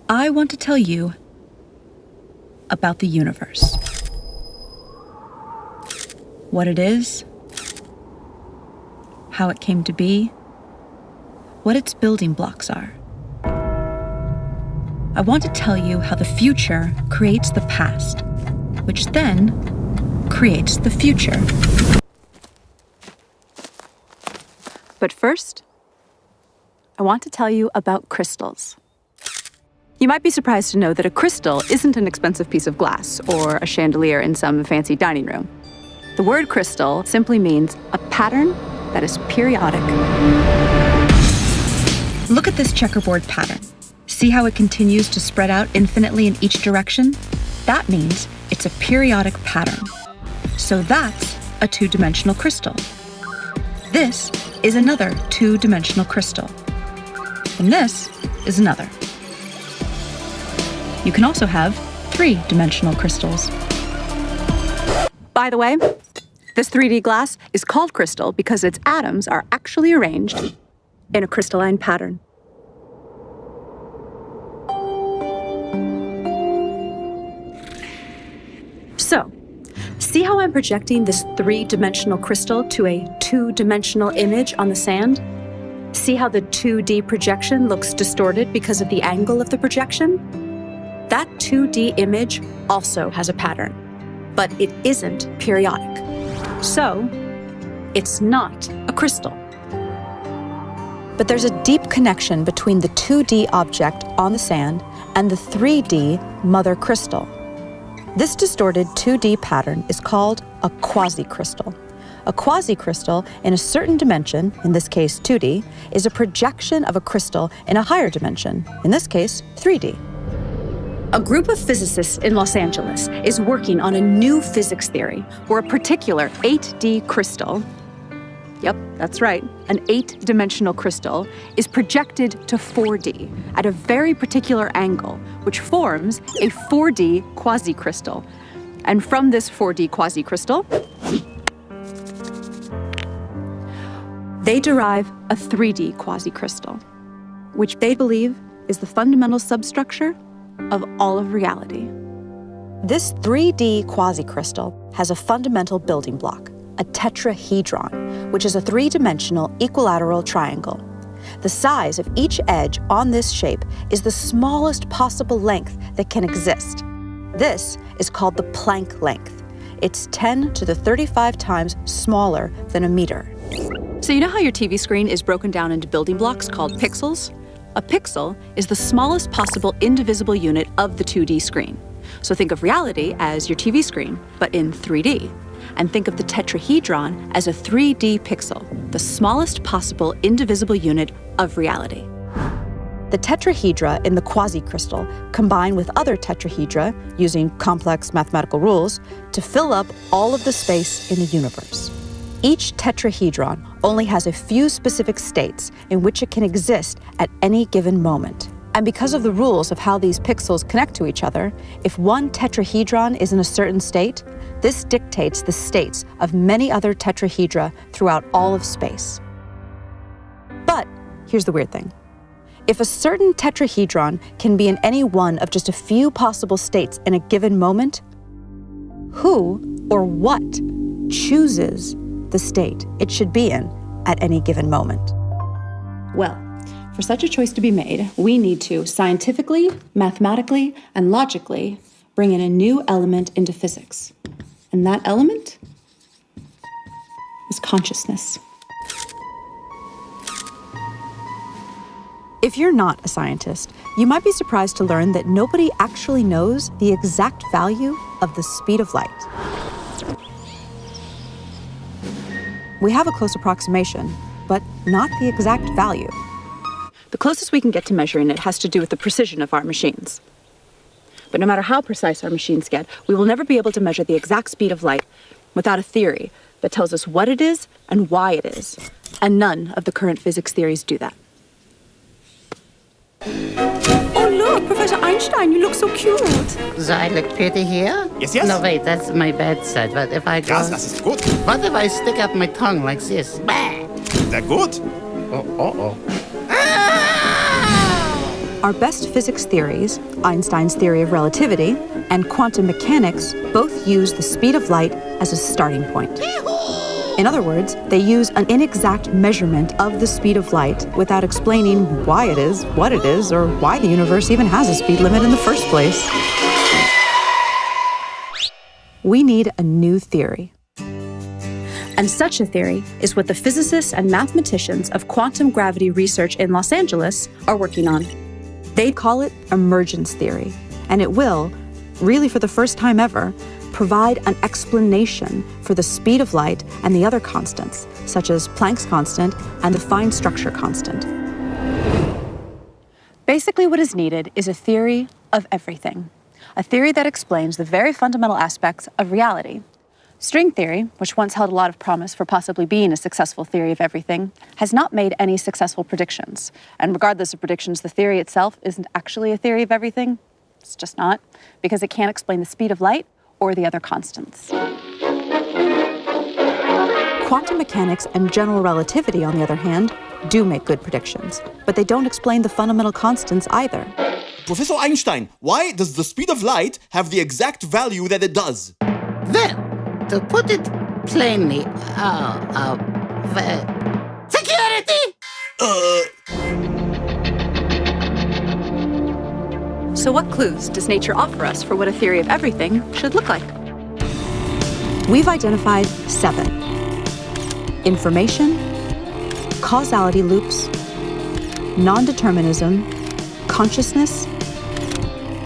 I want to tell you about the universe. What it is, how it came to be, what its building blocks are. I want to tell you how the future creates the past, which then creates the future. But first, I want to tell you about crystals. You might be surprised to know that a crystal isn't an expensive piece of glass or a chandelier in some fancy dining room. The word crystal simply means a pattern that is periodic. Look at this checkerboard pattern. See how it continues to spread out infinitely in each direction? That means it's a periodic pattern. So that's a two-dimensional crystal. This is another two-dimensional crystal. And this is another. You can also have three-dimensional crystals. By the way, this 3D glass is called crystal because its atoms are actually arranged in a crystalline pattern. So, see how I'm projecting this three-dimensional crystal to a two-dimensional image on the sand? See how the 2D projection looks distorted because of the angle of the projection? That 2D image also has a pattern, but it isn't periodic. So, it's not a crystal. But there's a deep connection between the 2D object on the sand and the 3D mother crystal. This distorted 2D pattern is called a quasi-crystal. A quasi-crystal in a certain dimension, in this case 2D, is a projection of a crystal in a higher dimension, in this case 3D. A group of physicists in Los Angeles is working on a new physics theory where a particular 8D crystal, yep, that's right, an 8-dimensional crystal, is projected to 4D at a very particular angle, which forms a 4D quasi-crystal. And from this 4D quasi-crystal, they derive a 3D quasi-crystal, which they believe is the fundamental substructure of all of reality. This 3D quasi-crystal has a fundamental building block, a tetrahedron, which is a three-dimensional equilateral triangle. The size of each edge on this shape is the smallest possible length that can exist. This is called the Planck length. It's 10 to the 35 times smaller than a meter. So you know how your TV screen is broken down into building blocks called pixels? A pixel is the smallest possible indivisible unit of the 2D screen. So think of reality as your TV screen, but in 3D. And think of the tetrahedron as a 3D pixel, the smallest possible indivisible unit of reality. The tetrahedra in the quasi-crystal combine with other tetrahedra, using complex mathematical rules, to fill up all of the space in the universe. Each tetrahedron only has a few specific states in which it can exist at any given moment. And because of the rules of how these pixels connect to each other, if one tetrahedron is in a certain state, this dictates the states of many other tetrahedra throughout all of space. But here's the weird thing. If a certain tetrahedron can be in any one of just a few possible states in a given moment, who or what chooses the state it should be in at any given moment? Well, for such a choice to be made, we need to scientifically, mathematically, and logically bring in a new element into physics. And that element is consciousness. If you're not a scientist, you might be surprised to learn that nobody actually knows the exact value of the speed of light. We have a close approximation, but not the exact value. The closest we can get to measuring it has to do with the precision of our machines. But no matter how precise our machines get, we will never be able to measure the exact speed of light without a theory that tells us what it is and why it is. And none of the current physics theories do that. Oh, look, Professor Einstein, you look so cute. So I look pretty here? Yes, yes. No, wait, that's my bad side. But if I go... Ja, das ist gut. What if I stick out my tongue like this? Bah! Sehr gut. Oh. Our best physics theories, Einstein's theory of relativity and quantum mechanics, both use the speed of light as a starting point. In other words, they use an inexact measurement of the speed of light without explaining why it is, what it is, or why the universe even has a speed limit in the first place. We need a new theory. And such a theory is what the physicists and mathematicians of quantum gravity research in Los Angeles are working on. They call it emergence theory, and it will, really for the first time ever, provide an explanation for the speed of light and the other constants, such as Planck's constant and the fine structure constant. Basically, what is needed is a theory of everything, a theory that explains the very fundamental aspects of reality. String theory, which once held a lot of promise for possibly being a successful theory of everything, has not made any successful predictions. And regardless of predictions, the theory itself isn't actually a theory of everything. It's just not, because it can't explain the speed of light or the other constants. Quantum mechanics and general relativity, on the other hand, do make good predictions, but they don't explain the fundamental constants either. Professor Einstein, why does the speed of light have the exact value that it does? Well, to put it plainly, security! So what clues does nature offer us for what a theory of everything should look like? We've identified 7. Information, causality loops, non-determinism, consciousness,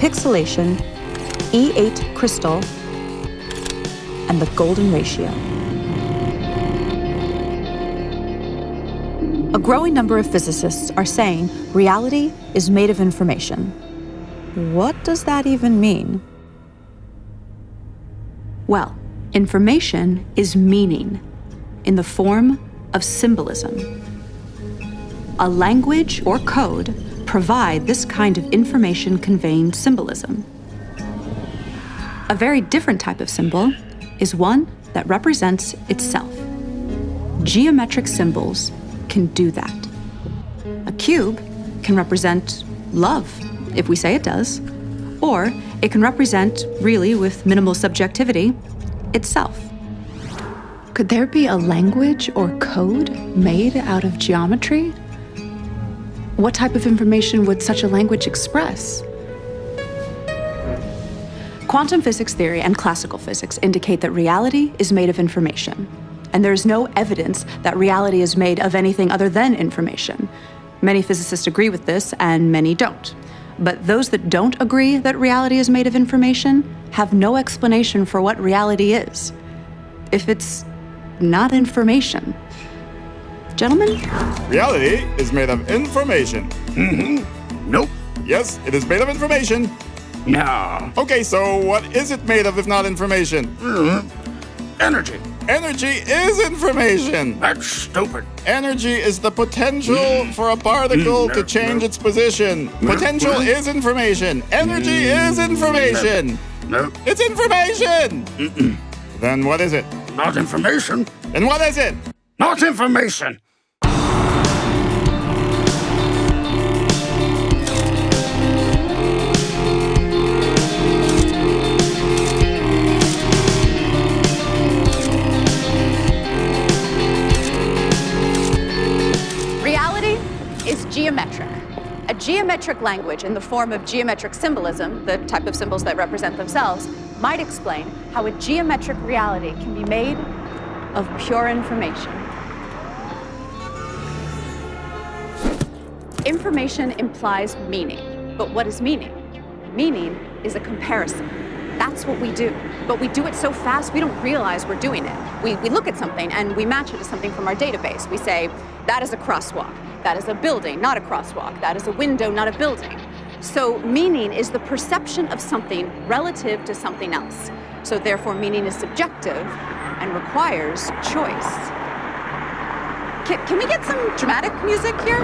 pixelation, E8 crystal, and the golden ratio. A growing number of physicists are saying reality is made of information. What does that even mean? Well, information is meaning in the form of symbolism. A language or code provide this kind of information conveying symbolism. A very different type of symbol is one that represents itself. Geometric symbols can do that. A cube can represent love, if we say it does, or it can represent, really with minimal subjectivity, itself. Could there be a language or code made out of geometry? What type of information would such a language express? Quantum physics theory and classical physics indicate that reality is made of information, and there is no evidence that reality is made of anything other than information. Many physicists agree with this, and many don't. But those that don't agree that reality is made of information have no explanation for what reality is, if it's not information. Gentlemen? Reality is made of information. Nope. Yes, it is made of information. No. Okay, so what is it made of if not information? Energy. Energy is information. That's stupid. Energy is the potential for a particle to change its position. Potential is information. Energy is information. No. It's information. Then what is it? Not information. Then what is it? Not information. Geometric. A geometric language in the form of geometric symbolism, the type of symbols that represent themselves, might explain how a geometric reality can be made of pure information. Information implies meaning, but what is meaning? Meaning is a comparison. That's what we do. But we do it so fast, we don't realize we're doing it. We look at something and we match it to something from our database. We say, that is a crosswalk. That is a building, not a crosswalk. That is a window, not a building. So meaning is the perception of something relative to something else. So therefore, meaning is subjective and requires choice. Can we get some dramatic music here?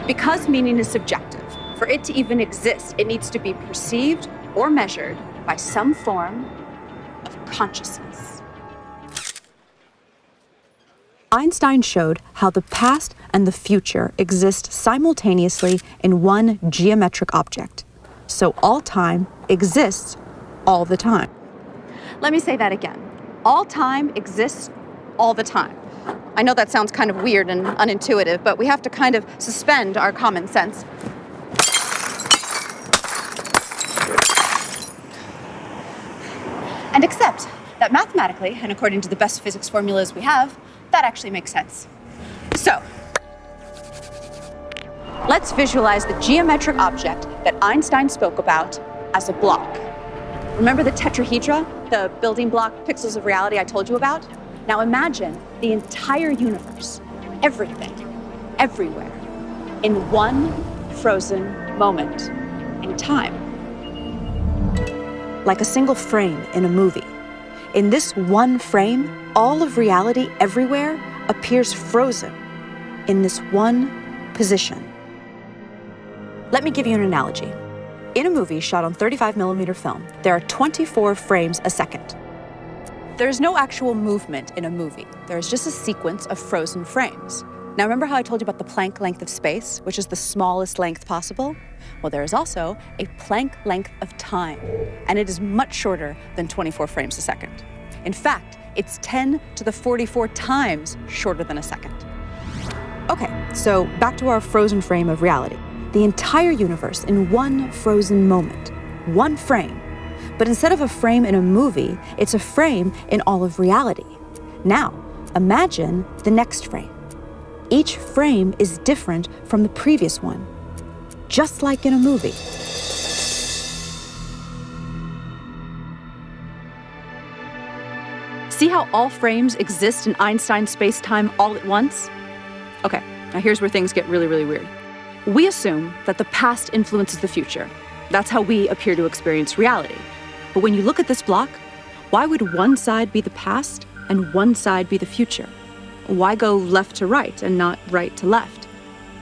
Because meaning is subjective, for it to even exist, it needs to be perceived or measured by some form of consciousness. Einstein showed how the past and the future exist simultaneously in one geometric object. So all time exists all the time. Let me say that again. All time exists all the time. I know that sounds kind of weird and unintuitive, but we have to kind of suspend our common sense. And accept that mathematically, and according to the best physics formulas we have, that actually makes sense. So, let's visualize the geometric object that Einstein spoke about as a block. Remember the tetrahedra, the building block pixels of reality I told you about? Now imagine the entire universe, everything, everywhere, in one frozen moment in time. Like a single frame in a movie. In this one frame, all of reality everywhere appears frozen in this one position. Let me give you an analogy. In a movie shot on 35mm film, there are 24 frames a second. There's no actual movement in a movie. There's just a sequence of frozen frames. Now remember how I told you about the Planck length of space, which is the smallest length possible? Well, there is also a Planck length of time, and it is much shorter than 24 frames a second. In fact, it's 10 to the 44 times shorter than a second. Okay, so back to our frozen frame of reality. The entire universe in one frozen moment, one frame. But instead of a frame in a movie, it's a frame in all of reality. Now, imagine the next frame. Each frame is different from the previous one, just like in a movie. See how all frames exist in Einstein's space-time all at once? Okay, now here's where things get really, really weird. We assume that the past influences the future. That's how we appear to experience reality. But when you look at this block, why would one side be the past and one side be the future? Why go left to right and not right to left?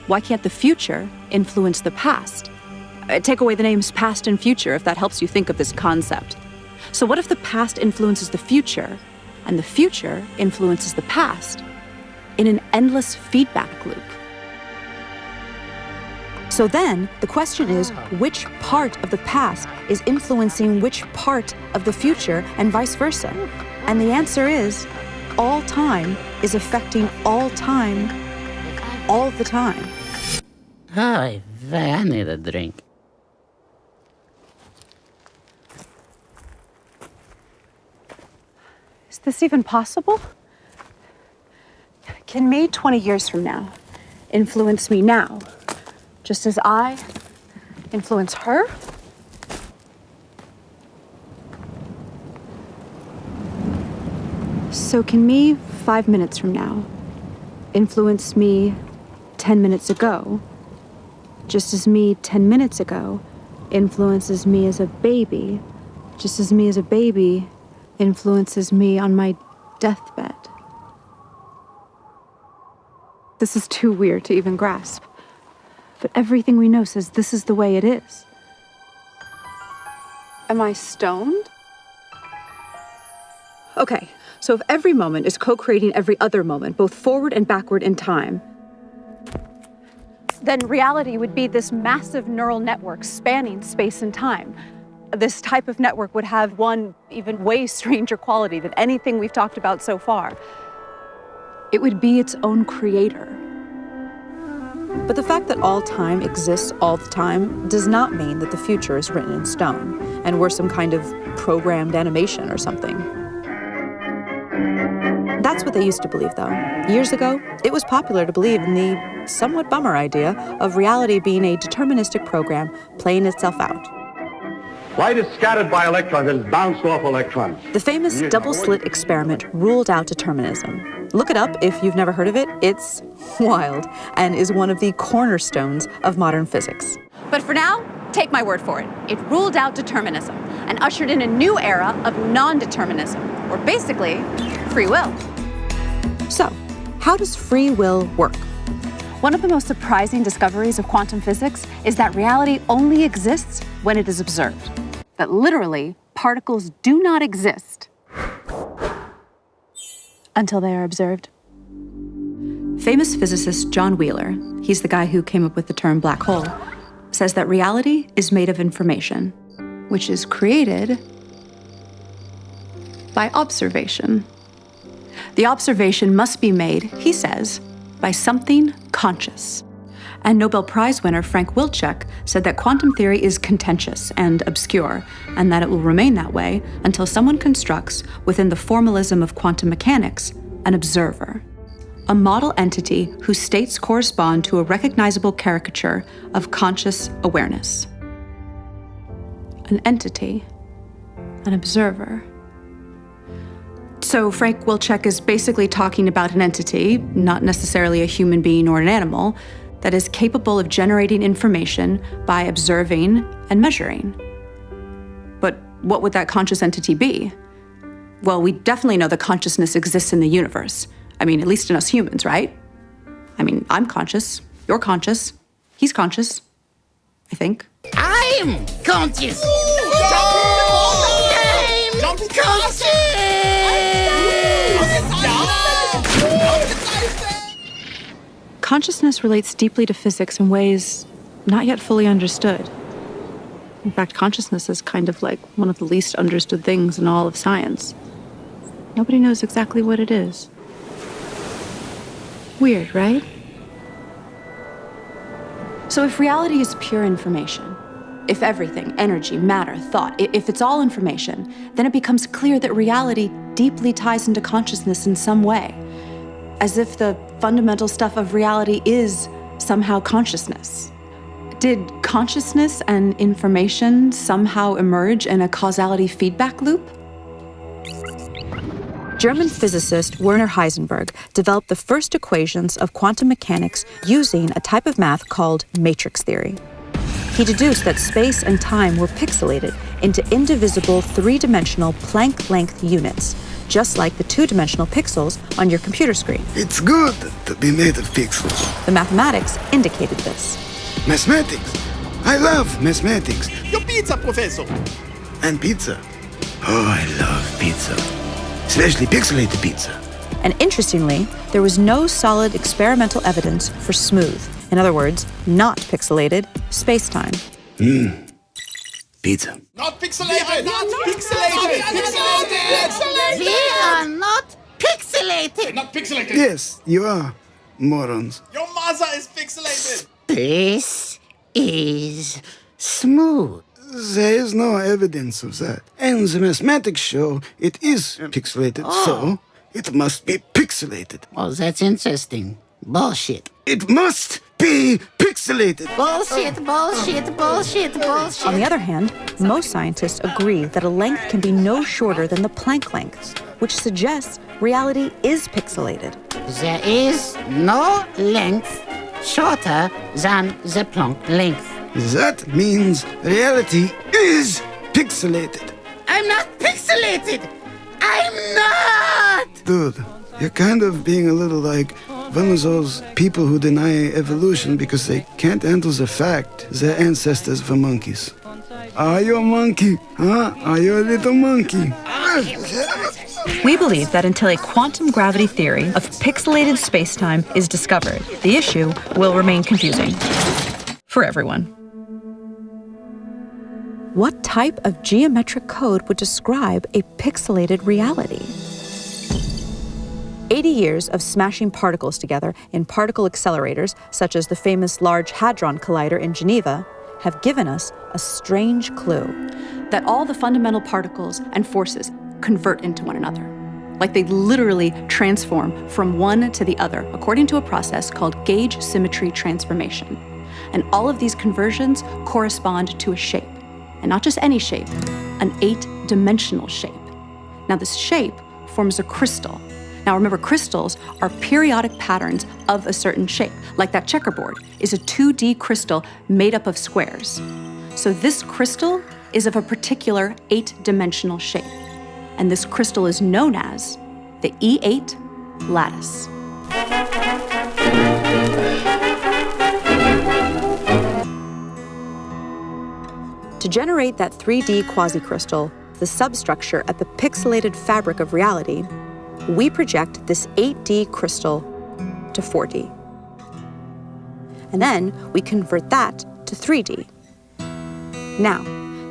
Why can't the future influence the past? Take away the names past and future if that helps you think of this concept. So what if the past influences the future and the future influences the past in an endless feedback loop? So then the question is, which part of the past is influencing which part of the future and vice versa? And the answer is, all time is affecting all time, all the time. Ay, I need a drink. Is this even possible? Can me 20 years from now influence me now, just as I influence her? So can me 5 minutes from now influence me 10 minutes ago, just as me 10 minutes ago influences me as a baby, just as me as a baby influences me on my deathbed? This is too weird to even grasp. But everything we know says this is the way it is. Am I stoned? Okay, so if every moment is co-creating every other moment, both forward and backward in time, then reality would be this massive neural network spanning space and time. This type of network would have one even way stranger quality than anything we've talked about so far. It would be its own creator. But the fact that all time exists all the time does not mean that the future is written in stone, and we're some kind of programmed animation or something. That's what they used to believe, though. Years ago, it was popular to believe in the somewhat bummer idea of reality being a deterministic program playing itself out. Light is scattered by electrons and bounced off electrons. The famous double-slit experiment ruled out determinism. Look it up if you've never heard of it. It's wild and is one of the cornerstones of modern physics. But for now, take my word for it. It ruled out determinism and ushered in a new era of non-determinism, or basically, free will. So, how does free will work? One of the most surprising discoveries of quantum physics is that reality only exists when it is observed. That literally, particles do not exist until they are observed. famous physicist John Wheeler, he's the guy who came up with the term black hole, says that reality is made of information, which is created by observation. The observation must be made, he says, by something conscious. And Nobel Prize winner Frank Wilczek said that quantum theory is contentious and obscure, and that it will remain that way until someone constructs, within the formalism of quantum mechanics, an observer, a model entity whose states correspond to a recognizable caricature of conscious awareness. An entity, an observer. So Frank Wilczek is basically talking about an entity, not necessarily a human being or an animal, that is capable of generating information by observing and measuring. But what would that conscious entity be? Well, we definitely know that consciousness exists in the universe. I mean, at least in us humans, right? I mean, I'm conscious, you're conscious, he's conscious, I think. I'm conscious. I'm conscious. Consciousness relates deeply to physics in ways not yet fully understood. In fact, consciousness is kind of like one of the least understood things in all of science. Nobody knows exactly what it is. Weird, right? So if reality is pure information, if everything, energy, matter, thought, if it's all information, then it becomes clear that reality deeply ties into consciousness in some way, as if the fundamental stuff of reality is somehow consciousness. Did consciousness and information somehow emerge in a causality feedback loop? German physicist Werner Heisenberg developed the first equations of quantum mechanics using a type of math called matrix theory. He deduced that space and time were pixelated into indivisible three-dimensional Planck-length units, just like the two-dimensional pixels on your computer screen. It's good to be made of pixels. The mathematics indicated this. Mathematics. I love mathematics. Your pizza, Professor. And pizza. Oh, I love pizza. Especially pixelated pizza. And interestingly, there was no solid experimental evidence for smooth, in other words, not pixelated, space-time. Pizza. Not pixelated. Not pixelated. Pixelated. We are not pixelated. Not pixelated. Yes, you are, morons. Your mother is pixelated. This is smooth. There is no evidence of that. And the mathematics show it is pixelated, so it must be pixelated. Oh, that's interesting. Bullshit. It must be pixelated. Bullshit, bullshit, bullshit, bullshit. On the other hand, most scientists agree that a length can be no shorter than the Planck length, which suggests reality is pixelated. There is no length shorter than the Planck length. That means reality is pixelated. I'm not pixelated. I'm not. Dude, you're kind of being a little like one of those people who deny evolution because they can't handle the fact their ancestors were monkeys. Are you a monkey? Huh? Are you a little monkey? We believe that until a quantum gravity theory of pixelated spacetime is discovered, the issue will remain confusing for everyone. What type of geometric code would describe a pixelated reality? 80 years of smashing particles together in particle accelerators, such as the famous Large Hadron Collider in Geneva, have given us a strange clue that all the fundamental particles and forces convert into one another. Like they literally transform from one to the other, according to a process called gauge symmetry transformation. And all of these conversions correspond to a shape. And not just any shape, an 8-dimensional shape. Now this shape forms a crystal. Now remember, crystals are periodic patterns of a certain shape, like that checkerboard is a 2D crystal made up of squares. So this crystal is of a particular 8-dimensional shape, and this crystal is known as the E8 lattice. To generate that 3D quasicrystal, the substructure at the pixelated fabric of reality, we project this 8D crystal to 4D. And then we convert that to 3D. Now,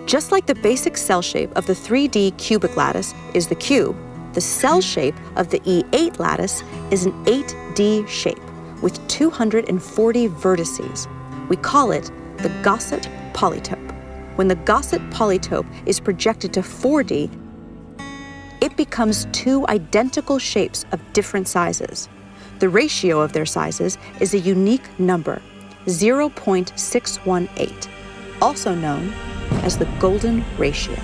just like the basic cell shape of the 3D cubic lattice is the cube, the cell shape of the E8 lattice is an 8D shape with 240 vertices. We call it the Gaussian polytope. When the Gaussian polytope is projected to 4D, it becomes two identical shapes of different sizes. The ratio of their sizes is a unique number, 0.618, also known as the golden ratio.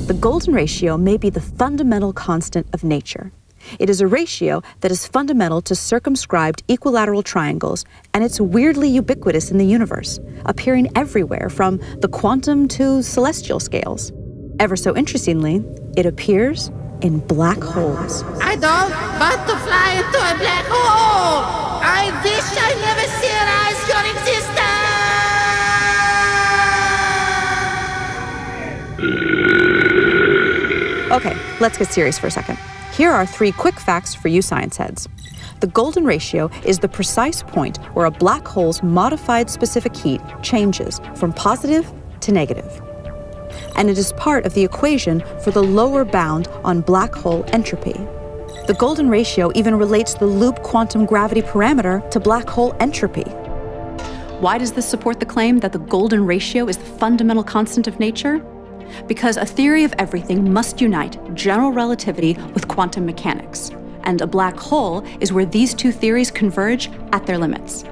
The golden ratio may be the fundamental constant of nature. It is a ratio that is fundamental to circumscribed equilateral triangles, and it's weirdly ubiquitous in the universe, appearing everywhere from the quantum to celestial scales. Ever so interestingly, it appears in black holes. I don't want to fly into a black hole! I wish I never realized your existence! Okay, let's get serious for a second. Here are 3 quick facts for you science heads. The golden ratio is the precise point where a black hole's modified specific heat changes from positive to negative. And it is part of the equation for the lower bound on black hole entropy. The golden ratio even relates the loop quantum gravity parameter to black hole entropy. Why does this support the claim that the golden ratio is the fundamental constant of nature? Because a theory of everything must unite general relativity with quantum mechanics, and a black hole is where these two theories converge at their limits.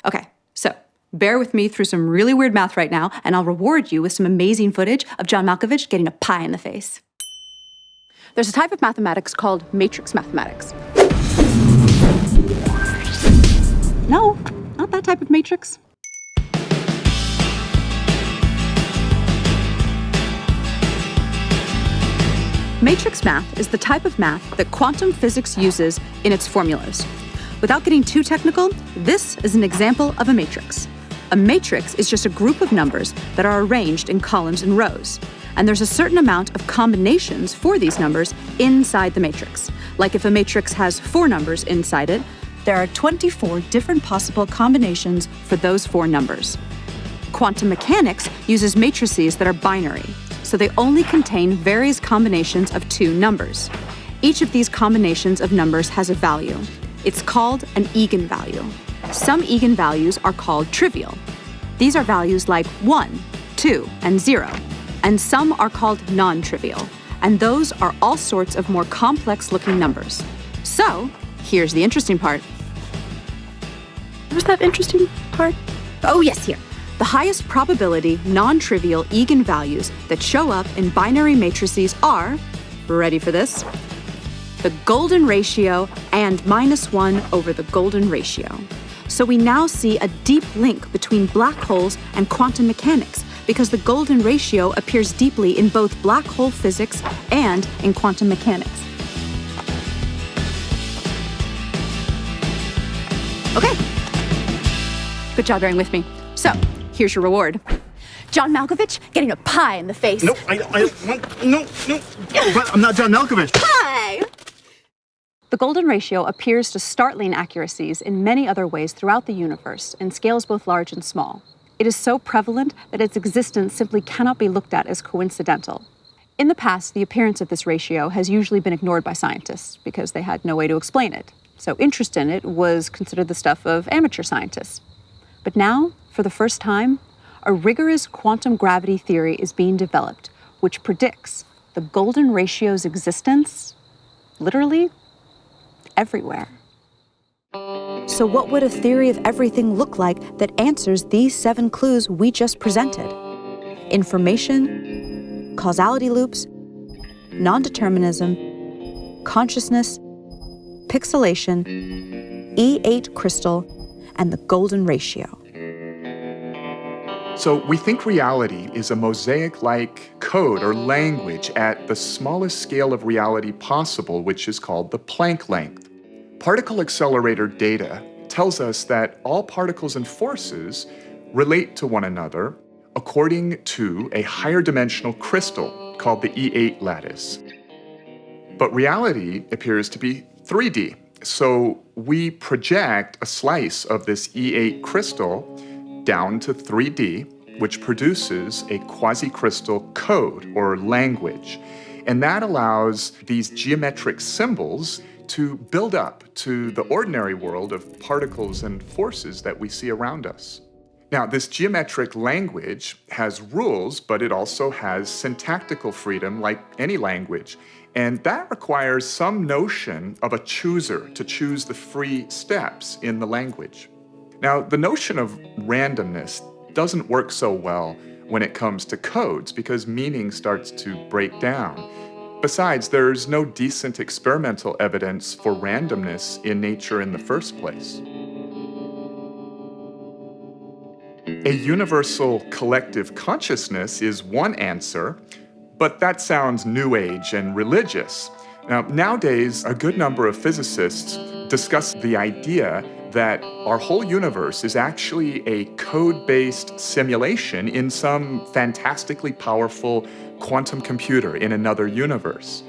Okay, so bear with me through some really weird math right now, and I'll reward you with some amazing footage of John Malkovich getting a pie in the face. There's a type of mathematics called matrix mathematics. No, not that type of matrix. Matrix math is the type of math that quantum physics uses in its formulas. Without getting too technical, this is an example of a matrix. A matrix is just a group of numbers that are arranged in columns and rows. And there's a certain amount of combinations for these numbers inside the matrix. Like if a matrix has 4 numbers inside it, there are 24 different possible combinations for those 4 numbers. Quantum mechanics uses matrices that are binary, so they only contain various combinations of 2 numbers. Each of these combinations of numbers has a value. It's called an eigenvalue. Some eigenvalues are called trivial. These are values like 1, 2, and 0. And some are called non-trivial. And those are all sorts of more complex-looking numbers. So, here's the interesting part. Where's that interesting part? Oh, yes, here. The highest probability non-trivial eigenvalues that show up in binary matrices are, ready for this, the golden ratio and -1 over the golden ratio. So we now see a deep link between black holes and quantum mechanics because the golden ratio appears deeply in both black hole physics and in quantum mechanics. Okay. Good job bearing with me. So, here's your reward. John Malkovich getting a pie in the face. No, no. But I'm not John Malkovich. Pie! The golden ratio appears to startling accuracies in many other ways throughout the universe in scales both large and small. It is so prevalent that its existence simply cannot be looked at as coincidental. In the past, the appearance of this ratio has usually been ignored by scientists because they had no way to explain it. So interest in it was considered the stuff of amateur scientists. But now, for the first time, a rigorous quantum gravity theory is being developed, which predicts the golden ratio's existence, literally, everywhere. So what would a theory of everything look like that answers these 7 clues we just presented? Information, causality loops, non-determinism, consciousness, pixelation, E8 crystal, and the golden ratio. So we think reality is a mosaic-like code or language at the smallest scale of reality possible, which is called the Planck length. Particle accelerator data tells us that all particles and forces relate to one another according to a higher dimensional crystal called the E8 lattice. But reality appears to be 3D. So we project a slice of this E8 crystal down to 3D, which produces a quasi-crystal code or language. And that allows these geometric symbols to build up to the ordinary world of particles and forces that we see around us. Now, this geometric language has rules, but it also has syntactical freedom like any language. And that requires some notion of a chooser to choose the free steps in the language. Now, the notion of randomness doesn't work so well when it comes to codes because meaning starts to break down. Besides, there's no decent experimental evidence for randomness in nature in the first place. A universal collective consciousness is one answer, but that sounds new age and religious. Now, nowadays, a good number of physicists discuss the idea that our whole universe is actually a code-based simulation in some fantastically powerful quantum computer in another universe.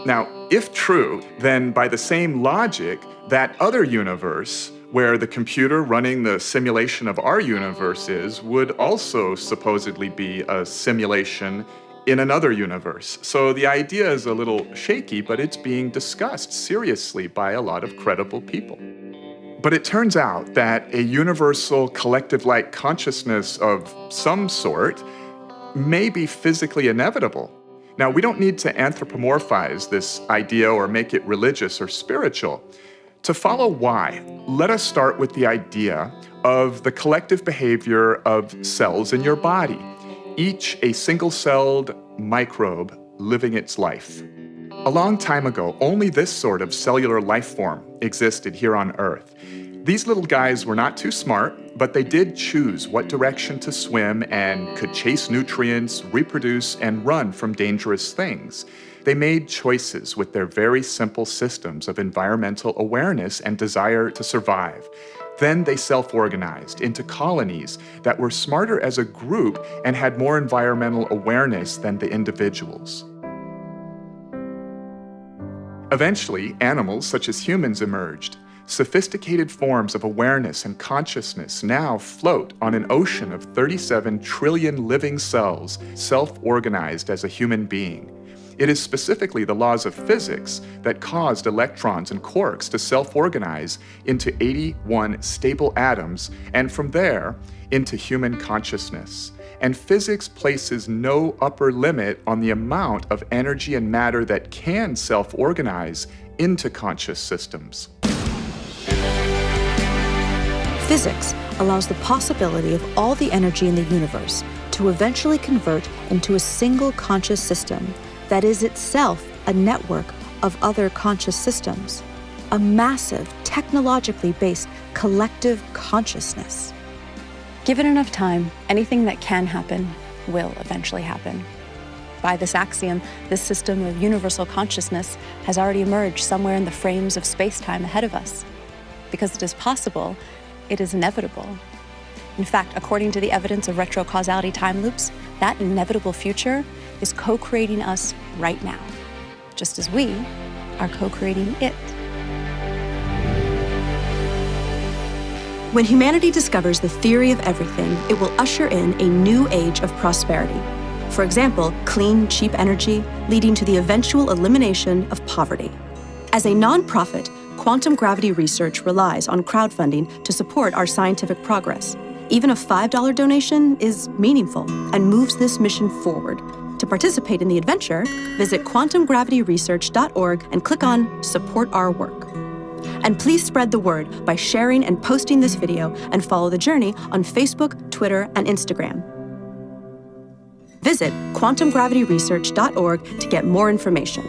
Now, if true, then by the same logic, that other universe where the computer running the simulation of our universe is would also supposedly be a simulation in another universe. So the idea is a little shaky, but it's being discussed seriously by a lot of credible people. But it turns out that a universal collective-like consciousness of some sort may be physically inevitable. Now, we don't need to anthropomorphize this idea or make it religious or spiritual. To follow why, let us start with the idea of the collective behavior of cells in your body, each a single-celled microbe living its life. A long time ago, only this sort of cellular life form existed here on Earth. These little guys were not too smart, but they did choose what direction to swim and could chase nutrients, reproduce, and run from dangerous things. They made choices with their very simple systems of environmental awareness and desire to survive. Then they self-organized into colonies that were smarter as a group and had more environmental awareness than the individuals. Eventually, animals such as humans emerged. Sophisticated forms of awareness and consciousness now float on an ocean of 37 trillion living cells, self-organized as a human being. It is specifically the laws of physics that caused electrons and quarks to self-organize into 81 stable atoms, and from there, into human consciousness. And physics places no upper limit on the amount of energy and matter that can self-organize into conscious systems. Physics allows the possibility of all the energy in the universe to eventually convert into a single conscious system that is itself a network of other conscious systems, a massive, technologically based collective consciousness. Given enough time, anything that can happen will eventually happen. By this axiom, this system of universal consciousness has already emerged somewhere in the frames of space-time ahead of us. Because it is possible, it is inevitable. In fact, according to the evidence of retrocausality time loops, that inevitable future is co-creating us right now, just as we are co-creating it. When humanity discovers the theory of everything, it will usher in a new age of prosperity. For example, clean, cheap energy, leading to the eventual elimination of poverty. As a nonprofit, Quantum Gravity Research relies on crowdfunding to support our scientific progress. Even a $5 donation is meaningful and moves this mission forward. To participate in the adventure, visit quantumgravityresearch.org and click on Support Our Work. And please spread the word by sharing and posting this video, and follow the journey on Facebook, Twitter, and Instagram. Visit quantumgravityresearch.org to get more information.